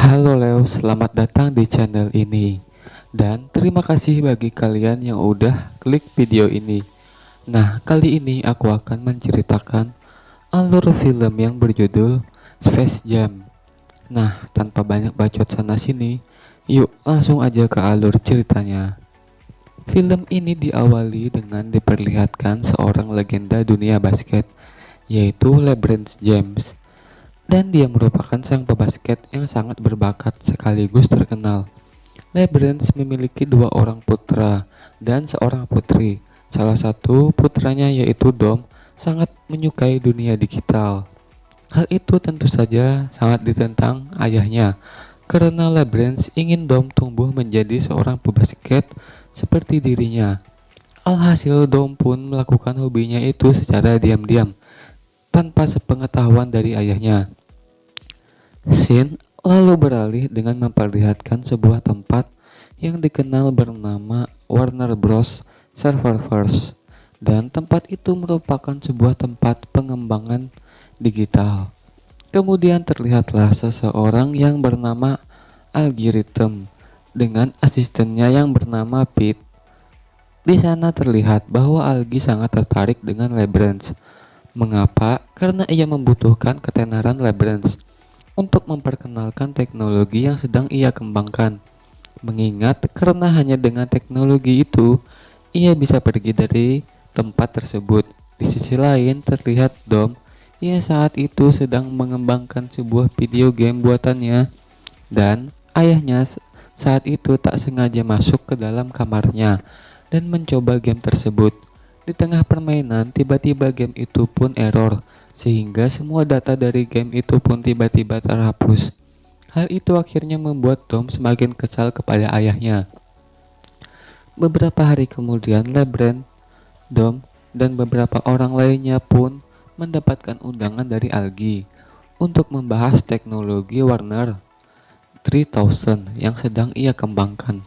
Halo Leo, selamat datang di channel ini. Dan terima kasih bagi kalian yang udah klik video ini. Nah, kali ini aku akan menceritakan alur film yang berjudul Space Jam. Nah, tanpa banyak bacot sana sini, yuk langsung aja ke alur ceritanya. Film ini diawali dengan diperlihatkan seorang legenda dunia basket, yaitu LeBron James. Dan dia merupakan sang pebasket yang sangat berbakat sekaligus terkenal. LeBron memiliki dua orang putra dan seorang putri. Salah satu putranya yaitu Dom sangat menyukai dunia digital. Hal itu tentu saja sangat ditentang ayahnya karena LeBron ingin Dom tumbuh menjadi seorang pebasket seperti dirinya. Alhasil Dom pun melakukan hobinya itu secara diam-diam tanpa sepengetahuan dari ayahnya. Scene lalu beralih dengan memperlihatkan sebuah tempat yang dikenal bernama Warner Bros. Serververse, dan tempat itu merupakan sebuah tempat pengembangan digital. Kemudian terlihatlah seseorang yang bernama Algorithm dengan asistennya yang bernama Pete. Di sana terlihat bahwa Algi sangat tertarik dengan LeBron. Mengapa? Karena ia membutuhkan ketenaran LeBron untuk memperkenalkan teknologi yang sedang ia kembangkan. Mengingat karena hanya dengan teknologi itu, ia bisa pergi dari tempat tersebut. Di sisi lain terlihat Dom, ia saat itu sedang mengembangkan sebuah video game buatannya, dan ayahnya saat itu tak sengaja masuk ke dalam kamarnya dan mencoba game tersebut. Di tengah permainan, tiba-tiba game itu pun error, sehingga semua data dari game itu pun tiba-tiba terhapus. Hal itu akhirnya membuat Dom semakin kesal kepada ayahnya. Beberapa hari kemudian, LeBron, Dom, dan beberapa orang lainnya pun mendapatkan undangan dari Algi untuk membahas teknologi Warner 3000 yang sedang ia kembangkan.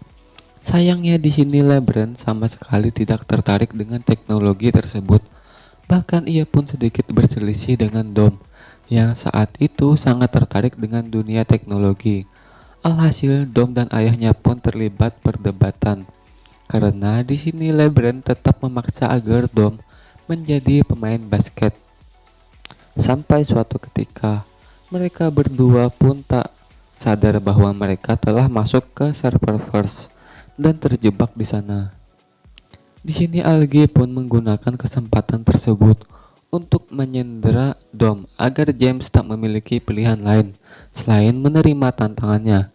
Sayangnya di sini LeBron sama sekali tidak tertarik dengan teknologi tersebut. Bahkan ia pun sedikit berselisih dengan Dom yang saat itu sangat tertarik dengan dunia teknologi. Alhasil Dom dan ayahnya pun terlibat perdebatan. Karena di sini LeBron tetap memaksa agar Dom menjadi pemain basket. Sampai suatu ketika mereka berdua pun tak sadar bahwa mereka telah masuk ke serververse dan terjebak di sana. Di sini Algi pun menggunakan kesempatan tersebut untuk menyandera Dom agar James tak memiliki pilihan lain selain menerima tantangannya.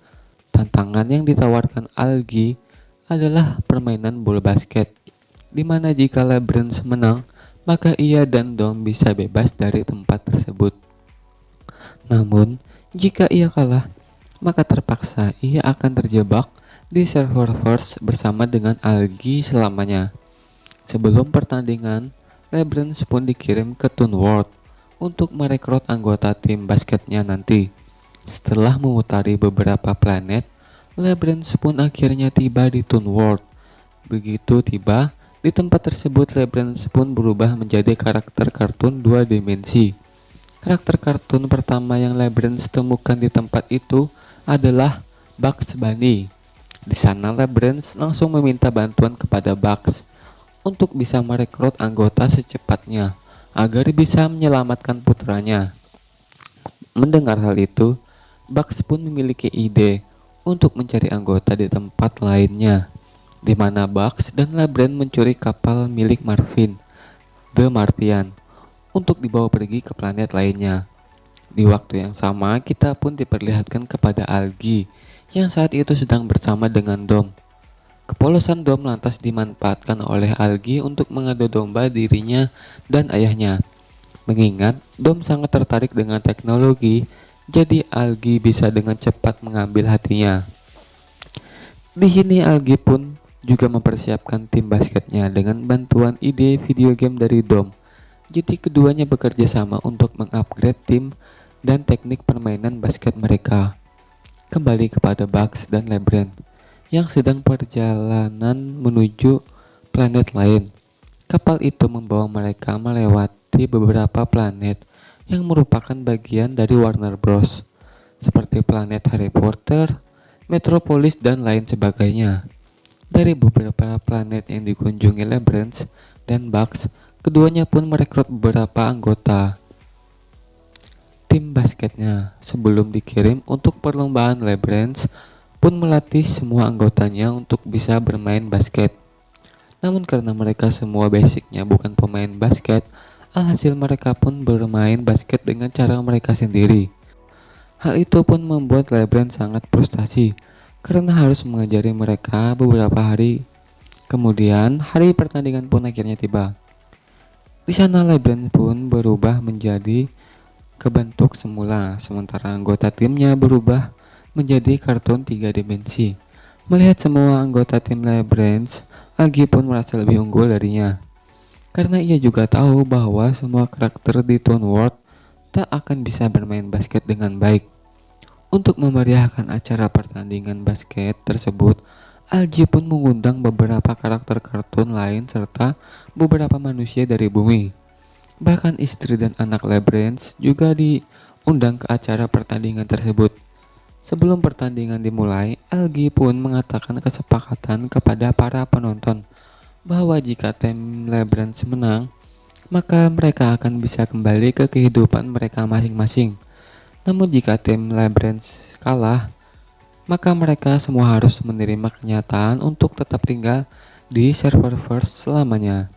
Tantangan yang ditawarkan Algi adalah permainan bola basket, di mana jika LeBron menang, maka ia dan Dom bisa bebas dari tempat tersebut. Namun, jika ia kalah, maka terpaksa ia akan terjebak di serververse bersama dengan Algi selamanya. Sebelum pertandingan, LeBron pun dikirim ke Toon World untuk merekrut anggota tim basketnya nanti. Setelah memutari beberapa planet, LeBron pun akhirnya tiba di Toon World. Begitu tiba, di tempat tersebut LeBron pun berubah menjadi karakter kartun dua dimensi. Karakter kartun pertama yang LeBron temukan di tempat itu adalah Bugs Bunny. Di sana LeBron langsung meminta bantuan kepada Bugs untuk bisa merekrut anggota secepatnya agar bisa menyelamatkan putranya. Mendengar hal itu, Bugs pun memiliki ide untuk mencari anggota di tempat lainnya, di mana Bugs dan LeBron mencuri kapal milik Marvin, The Martian, untuk dibawa pergi ke planet lainnya. Di waktu yang sama, kita pun diperlihatkan kepada Algi yang saat itu sedang bersama dengan Dom. Kepolosan Dom lantas dimanfaatkan oleh Algi untuk mengadu domba dirinya dan ayahnya. Mengingat Dom sangat tertarik dengan teknologi, jadi Algi bisa dengan cepat mengambil hatinya. Di sini Algi pun juga mempersiapkan tim basketnya dengan bantuan ide video game dari Dom. Jadi keduanya bekerja sama untuk mengupgrade tim dan teknik permainan basket mereka. Kembali kepada Bugs dan LeBron yang sedang perjalanan menuju planet lain. Kapal itu membawa mereka melewati beberapa planet yang merupakan bagian dari Warner Bros. seperti planet Harry Potter, Metropolis, dan lain sebagainya. Dari beberapa planet yang dikunjungi LeBrance dan Bucks, keduanya pun merekrut beberapa anggota tim basketnya. Sebelum dikirim untuk perlombaan, LeBrance pun melatih semua anggotanya untuk bisa bermain basket. Namun karena mereka semua basicnya bukan pemain basket, alhasil mereka pun bermain basket dengan cara mereka sendiri. Hal itu pun membuat LeBron sangat frustasi karena harus mengajari mereka beberapa hari. Kemudian hari pertandingan pun akhirnya tiba. Di sana LeBron pun berubah menjadi kebentuk semula, sementara anggota timnya berubah menjadi kartun 3 dimensi. Melihat semua anggota tim LeBron, Algi pun merasa lebih unggul darinya. Karena ia juga tahu bahwa semua karakter di Toon World tak akan bisa bermain basket dengan baik. Untuk memeriahkan acara pertandingan basket tersebut, Algi pun mengundang beberapa karakter kartun lain serta beberapa manusia dari bumi. Bahkan istri dan anak LeBrance juga diundang ke acara pertandingan tersebut. Sebelum pertandingan dimulai, Algi pun mengatakan kesepakatan kepada para penonton bahwa jika tim LeBrance menang, maka mereka akan bisa kembali ke kehidupan mereka masing-masing. Namun jika tim LeBrance kalah, maka mereka semua harus menerima kenyataan untuk tetap tinggal di Serververse selamanya.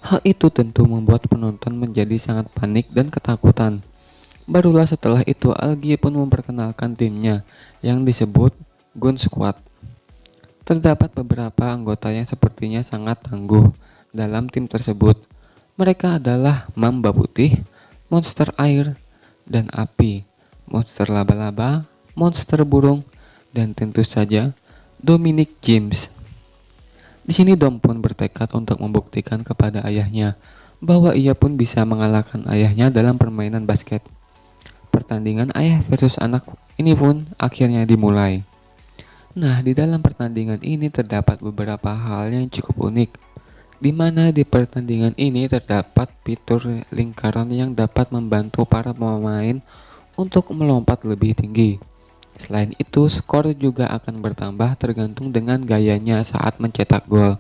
Hal itu tentu membuat penonton menjadi sangat panik dan ketakutan. Barulah setelah itu Algi pun memperkenalkan timnya yang disebut Gun Squad. Terdapat beberapa anggota yang sepertinya sangat tangguh dalam tim tersebut. Mereka adalah Mamba Putih, Monster Air dan Api, Monster Laba-Laba, Monster Burung, dan tentu saja Dominic James. Di sini Dom pun bertekad untuk membuktikan kepada ayahnya bahwa ia pun bisa mengalahkan ayahnya dalam permainan basket. Pertandingan ayah versus anak ini pun akhirnya dimulai. Nah, di dalam pertandingan ini terdapat beberapa hal yang cukup unik, di mana di pertandingan ini terdapat fitur lingkaran yang dapat membantu para pemain untuk melompat lebih tinggi. Selain itu, skor juga akan bertambah tergantung dengan gayanya saat mencetak gol.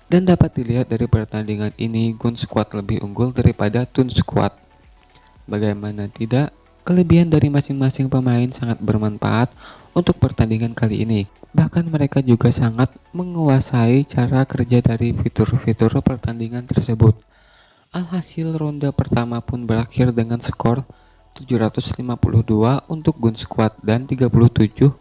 Dan dapat dilihat dari pertandingan ini, Gun Squad lebih unggul daripada Toon Squad. Bagaimana tidak, kelebihan dari masing-masing pemain sangat bermanfaat untuk pertandingan kali ini. Bahkan mereka juga sangat menguasai cara kerja dari fitur-fitur pertandingan tersebut. Alhasil ronde pertama pun berakhir dengan skor 752 untuk Gun Squad dan 37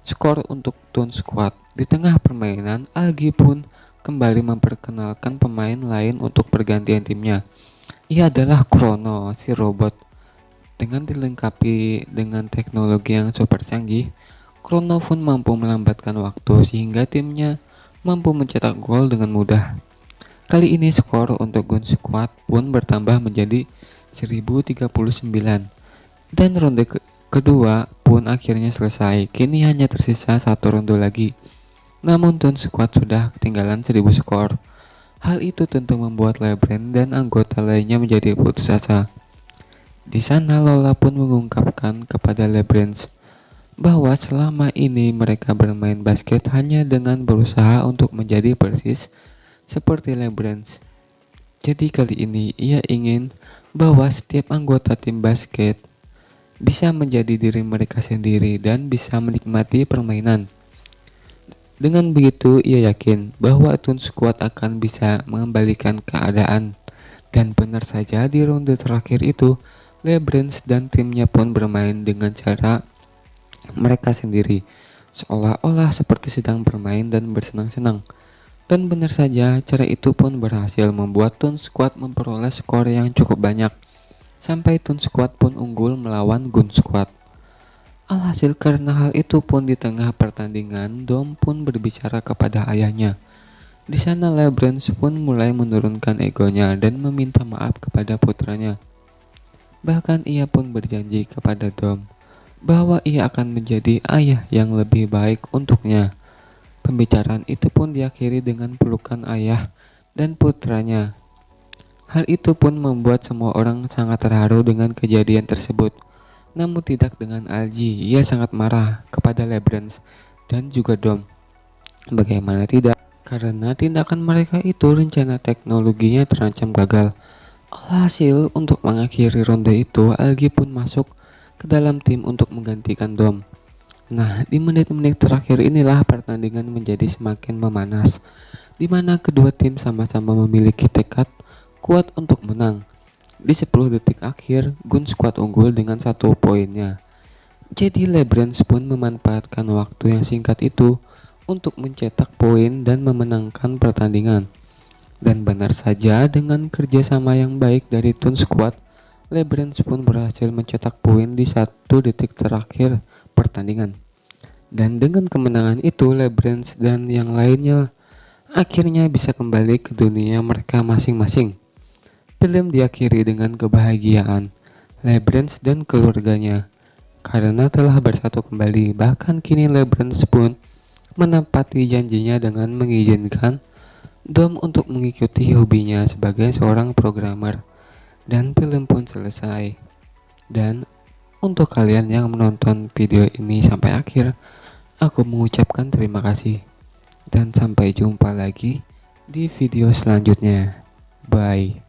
skor untuk Toon Squad. Di tengah permainan, Algi pun kembali memperkenalkan pemain lain untuk pergantian timnya. Ia adalah Chrono, si robot. Dengan dilengkapi dengan teknologi yang super canggih, Chrono pun mampu melambatkan waktu sehingga timnya mampu mencetak gol dengan mudah. Kali ini skor untuk Gun Squad pun bertambah menjadi 1039 dan ronde kedua pun akhirnya selesai. Kini hanya tersisa satu ronde lagi. Namun Toon Squad sudah ketinggalan 1000 skor. Hal itu tentu membuat LeBron dan anggota lainnya menjadi putus asa. Di sana Lola pun mengungkapkan kepada LeBron bahwa selama ini mereka bermain basket hanya dengan berusaha untuk menjadi persis seperti LeBron. Jadi kali ini ia ingin bahwa setiap anggota tim basket bisa menjadi diri mereka sendiri dan bisa menikmati permainan. Dengan begitu ia yakin bahwa Toon Squad akan bisa mengembalikan keadaan. Dan benar saja di ronde terakhir itu LeBron dan timnya pun bermain dengan cara mereka sendiri, seolah-olah seperti sedang bermain dan bersenang-senang. Dan benar saja, cara itu pun berhasil membuat Toon Squad memperoleh skor yang cukup banyak, sampai Toon Squad pun unggul melawan Gun Squad. Alhasil karena hal itu pun di tengah pertandingan, Dom pun berbicara kepada ayahnya. Di sana LeBron pun mulai menurunkan egonya dan meminta maaf kepada putranya. Bahkan ia pun berjanji kepada Dom bahwa ia akan menjadi ayah yang lebih baik untuknya. Pembicaraan itu pun diakhiri dengan pelukan ayah dan putranya. Hal itu pun membuat semua orang sangat terharu dengan kejadian tersebut. namun tidak dengan Algae. Ia sangat marah kepada LeBron dan juga Dom. Bagaimana tidak? Karena tindakan mereka itu rencana teknologinya terancam gagal. Alhasil, untuk mengakhiri ronde itu, Algae pun masuk ke dalam tim untuk menggantikan Dom. Nah, di menit-menit terakhir inilah pertandingan menjadi semakin memanas, di mana kedua tim sama-sama memiliki tekad kuat untuk menang. Di 10 detik akhir, Gun Squad unggul dengan 1 poinnya. Jadi LeBron pun memanfaatkan waktu yang singkat itu untuk mencetak poin dan memenangkan pertandingan. Dan benar saja, dengan kerjasama yang baik dari Toon Squad, LeBron pun berhasil mencetak poin di 1 detik terakhir pertandingan. Dan dengan kemenangan itu, LeBron dan yang lainnya akhirnya bisa kembali ke dunia mereka masing-masing. Film diakhiri dengan kebahagiaan LeBron dan keluarganya karena telah bersatu kembali. Bahkan kini LeBron pun menepati janjinya dengan mengizinkan Dom untuk mengikuti hobinya sebagai seorang programmer. Dan film pun selesai. Dan untuk kalian yang menonton video ini sampai akhir, aku mengucapkan terima kasih. Dan sampai jumpa lagi di video selanjutnya. Bye.